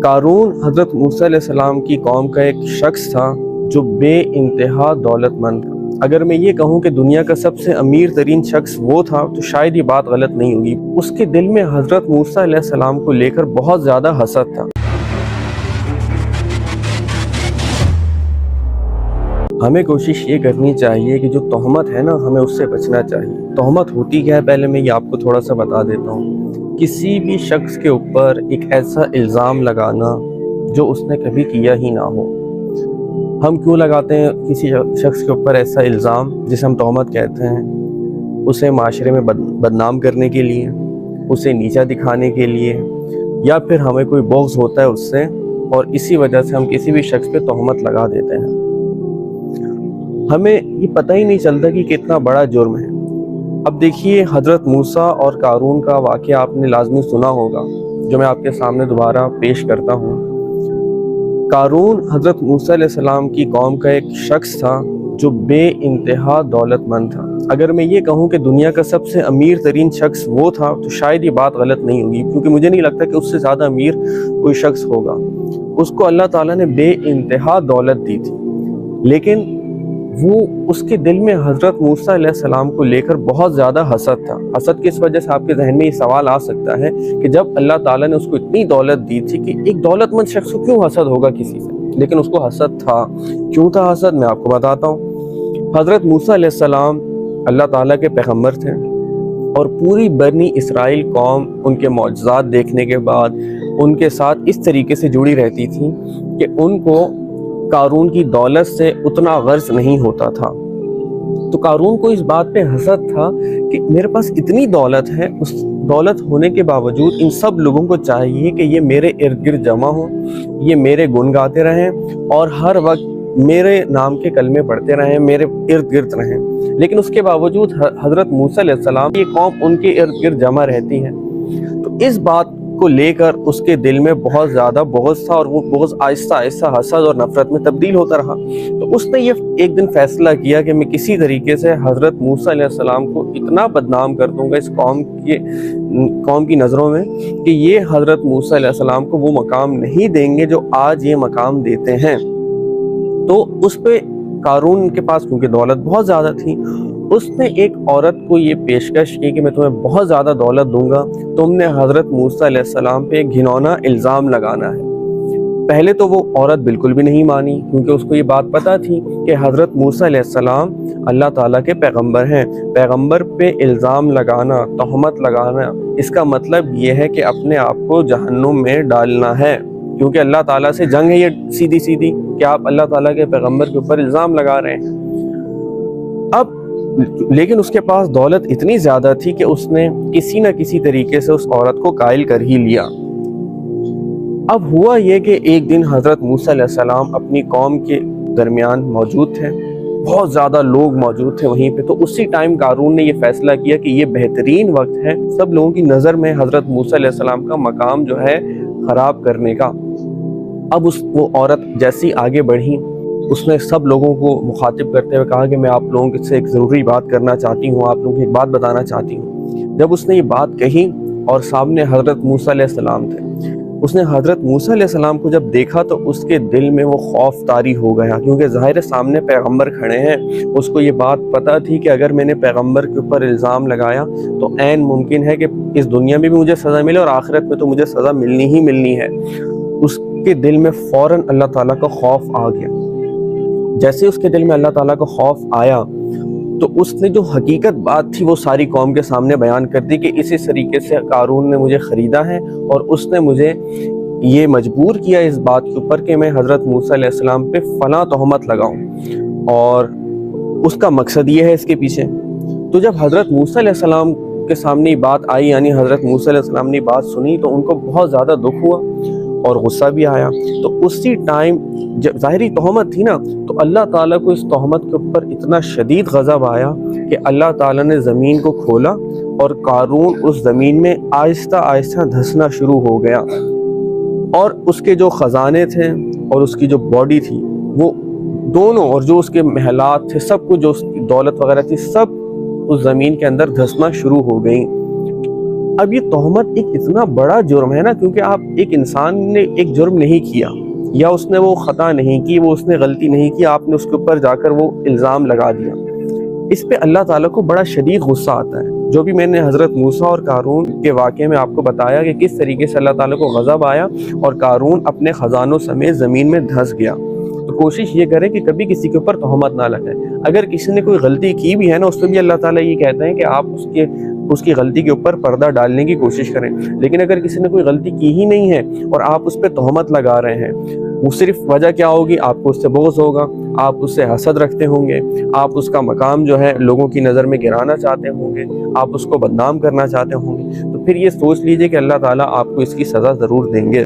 قارون حضرت موسیٰ علیہ السلام کی قوم کا ایک شخص تھا جو بے انتہا دولت مند تھا۔ اگر میں یہ کہوں کہ دنیا کا سب سے امیر ترین شخص وہ تھا تو شاید یہ بات غلط نہیں ہوگی۔ اس کے دل میں حضرت موسیٰ علیہ السلام کو لے کر بہت زیادہ حسد تھا۔ ہمیں کوشش یہ کرنی چاہیے کہ جو تہمت ہے نا، ہمیں اس سے بچنا چاہیے۔ تہمت ہوتی کیا ہے، پہلے میں یہ آپ کو تھوڑا سا بتا دیتا ہوں۔ کسی بھی شخص کے اوپر ایک ایسا الزام لگانا جو اس نے کبھی کیا ہی نہ ہو۔ ہم کیوں لگاتے ہیں کسی شخص کے اوپر ایسا الزام جسے ہم تہمت کہتے ہیں؟ اسے معاشرے میں بدنام کرنے کے لیے، اسے نیچا دکھانے کے لیے، یا پھر ہمیں کوئی بغض ہوتا ہے اس سے اور اسی وجہ سے ہم کسی بھی شخص پہ تہمت لگا دیتے ہیں۔ ہمیں یہ پتہ ہی نہیں چلتا کہ کتنا بڑا جرم ہے۔ اب دیکھیے، حضرت موسیٰ اور قارون کا واقعہ آپ نے لازمی سنا ہوگا، جو میں آپ کے سامنے دوبارہ پیش کرتا ہوں۔ قارون حضرت موسیٰ علیہ السلام کی قوم کا ایک شخص تھا جو بے انتہا دولت مند تھا۔ اگر میں یہ کہوں کہ دنیا کا سب سے امیر ترین شخص وہ تھا تو شاید یہ بات غلط نہیں ہوگی، کیونکہ مجھے نہیں لگتا کہ اس سے زیادہ امیر کوئی شخص ہوگا۔ اس کو اللہ تعالیٰ نے بے انتہا دولت دی تھی، لیکن وہ اس کے دل میں حضرت موسیٰ علیہ السلام کو لے کر بہت زیادہ حسد تھا۔ حسد کس وجہ سے؟ آپ کے ذہن میں یہ سوال آ سکتا ہے کہ جب اللہ تعالیٰ نے اس کو اتنی دولت دی تھی کہ ایک دولت مند شخص کو کیوں حسد ہوگا کسی سے؟ لیکن اس کو حسد تھا۔ کیوں تھا حسد؟ میں آپ کو بتاتا ہوں۔ حضرت موسیٰ علیہ السلام اللہ تعالیٰ کے پیغمبر تھے، اور پوری بنی اسرائیل قوم ان کے معجزات دیکھنے کے بعد ان کے ساتھ اس طریقے سے جڑی رہتی تھی کہ ان کو قارون کی دولت سے اتنا غرض نہیں ہوتا تھا۔ تو قارون کو اس بات پہ حسد تھا کہ میرے پاس اتنی دولت ہے، اس دولت ہونے کے باوجود ان سب لوگوں کو چاہیے کہ یہ میرے ارد گرد جمع ہوں، یہ میرے گن گاتے رہیں اور ہر وقت میرے نام کے کلمے پڑھتے رہیں، میرے ارد گرد رہیں۔ لیکن اس کے باوجود حضرت موسیٰ علیہ السلام یہ قوم ان کے ارد گرد جمع رہتی ہے۔ تو اس بات کو لے کر اس کے دل میں بہت زیادہ بغض تھا، اور وہ بغض آہستہ آہستہ حسد اور نفرت میں تبدیل ہوتا رہا۔ تو اس نے یہ ایک دن فیصلہ کیا کہ میں کسی طریقے سے حضرت موسیٰ علیہ السلام کو اتنا بدنام کر دوں گا اس قوم کی نظروں میں کہ یہ حضرت موسیٰ علیہ السلام کو وہ مقام نہیں دیں گے جو آج یہ مقام دیتے ہیں۔ تو اس پہ قارون کے پاس کیونکہ دولت بہت زیادہ تھی، اس نے ایک عورت کو یہ پیشکش کی کہ میں تمہیں بہت زیادہ دولت دوں گا، تم نے حضرت موسیٰ علیہ السلام پہ ایک گھنونا الزام لگانا ہے۔ پہلے تو وہ عورت بالکل بھی نہیں مانی، کیونکہ اس کو یہ بات پتہ تھی کہ حضرت موسیٰ علیہ السلام اللہ تعالیٰ کے پیغمبر ہیں۔ پیغمبر پہ الزام لگانا، تہمت لگانا، اس کا مطلب یہ ہے کہ اپنے آپ کو جہنم میں ڈالنا ہے، کیونکہ اللہ تعالیٰ سے جنگ ہے یہ سیدھی سیدھی کہ آپ اللہ تعالیٰ کے پیغمبر کے اوپر الزام لگا رہے ہیں۔ اب لیکن اس کے پاس دولت اتنی زیادہ تھی کہ اس نے کسی نہ کسی طریقے سے اس عورت کو قائل کر ہی لیا۔ اب ہوا یہ کہ ایک دن حضرت موسیٰ علیہ السلام اپنی قوم کے درمیان موجود تھے، بہت زیادہ لوگ موجود تھے وہیں پہ۔ تو اسی ٹائم قارون نے یہ فیصلہ کیا کہ یہ بہترین وقت ہے سب لوگوں کی نظر میں حضرت موسیٰ علیہ السلام کا مقام جو ہے خراب کرنے کا۔ اب وہ عورت جیسی آگے بڑھی، اس نے سب لوگوں کو مخاطب کرتے ہوئے کہا کہ میں آپ لوگوں سے ایک ضروری بات کرنا چاہتی ہوں، آپ لوگوں کو ایک بات بتانا چاہتی ہوں۔ جب اس نے یہ بات کہی اور سامنے حضرت موسیٰ علیہ السلام تھے، اس نے حضرت موسیٰ علیہ السلام کو جب دیکھا تو اس کے دل میں وہ خوف طاری ہو گیا، کیونکہ ظاہر سامنے پیغمبر کھڑے ہیں۔ اس کو یہ بات پتہ تھی کہ اگر میں نے پیغمبر کے اوپر الزام لگایا تو عین ممکن ہے کہ اس دنیا میں بھی مجھے سزا ملے اور آخرت میں تو مجھے سزا ملنی ہی ملنی ہے۔ اس کے دل میں فوراً اللہ تعالیٰ کا خوف آ گیا۔ جیسے اس کے دل میں اللہ تعالیٰ کا خوف آیا تو اس نے جو حقیقت بات تھی وہ ساری قوم کے سامنے بیان کر دی کہ اسی طریقے سے قارون نے مجھے خریدا ہے، اور اس نے مجھے یہ مجبور کیا اس بات کے اوپر کہ میں حضرت موسیٰ علیہ السلام پہ فلاں تہمت لگاؤں، اور اس کا مقصد یہ ہے اس کے پیچھے۔ تو جب حضرت موسیٰ علیہ السلام کے سامنے یہ بات آئی، یعنی حضرت موسیٰ علیہ السلام نے بات سنی، تو ان کو بہت زیادہ دکھ ہوا اور غصہ بھی آیا۔ تو اسی ٹائم جب ظاہری تہمت تھی نا، تو اللہ تعالیٰ کو اس تہمت کے اوپر اتنا شدید غضب آیا کہ اللہ تعالیٰ نے زمین کو کھولا اور قارون اس زمین میں آہستہ آہستہ دھسنا شروع ہو گیا، اور اس کے جو خزانے تھے اور اس کی جو باڈی تھی وہ دونوں، اور جو اس کے محلات تھے، سب کچھ جو اس کی دولت وغیرہ تھی، سب اس زمین کے اندر دھسنا شروع ہو گئیں۔ اب یہ تہمت ایک اتنا بڑا جرم ہے نا، کیونکہ آپ ایک انسان نے ایک جرم نہیں کیا، یا اس نے وہ خطا نہیں کی، وہ اس نے غلطی نہیں کی، آپ نے اس کے اوپر جا کر وہ الزام لگا دیا۔ اس پہ اللہ تعالیٰ کو بڑا شدید غصہ آتا ہے۔ جو بھی میں نے حضرت موسیٰ اور قارون کے واقعے میں آپ کو بتایا کہ کس طریقے سے اللہ تعالیٰ کو غضب آیا اور قارون اپنے خزانوں سمیت زمین میں دھنس گیا، تو کوشش یہ کریں کہ کبھی کسی کے اوپر تہمت نہ لگائیں۔ اگر کسی نے کوئی غلطی کی بھی ہے نا، اس پہ بھی اللہ تعالیٰ یہ کہتے ہیں کہ آپ اس کی غلطی کے اوپر پردہ ڈالنے کی کوشش کریں۔ لیکن اگر کسی نے کوئی غلطی کی ہی نہیں ہے اور آپ اس پہ تہمت لگا رہے ہیں، وہ صرف وجہ کیا ہوگی؟ آپ کو اس سے بغض ہوگا، آپ اس سے حسد رکھتے ہوں گے، آپ اس کا مقام جو ہے لوگوں کی نظر میں گرانا چاہتے ہوں گے، آپ اس کو بدنام کرنا چاہتے ہوں گے، تو پھر یہ سوچ لیجئے کہ اللہ تعالیٰ آپ کو اس کی سزا ضرور دیں گے۔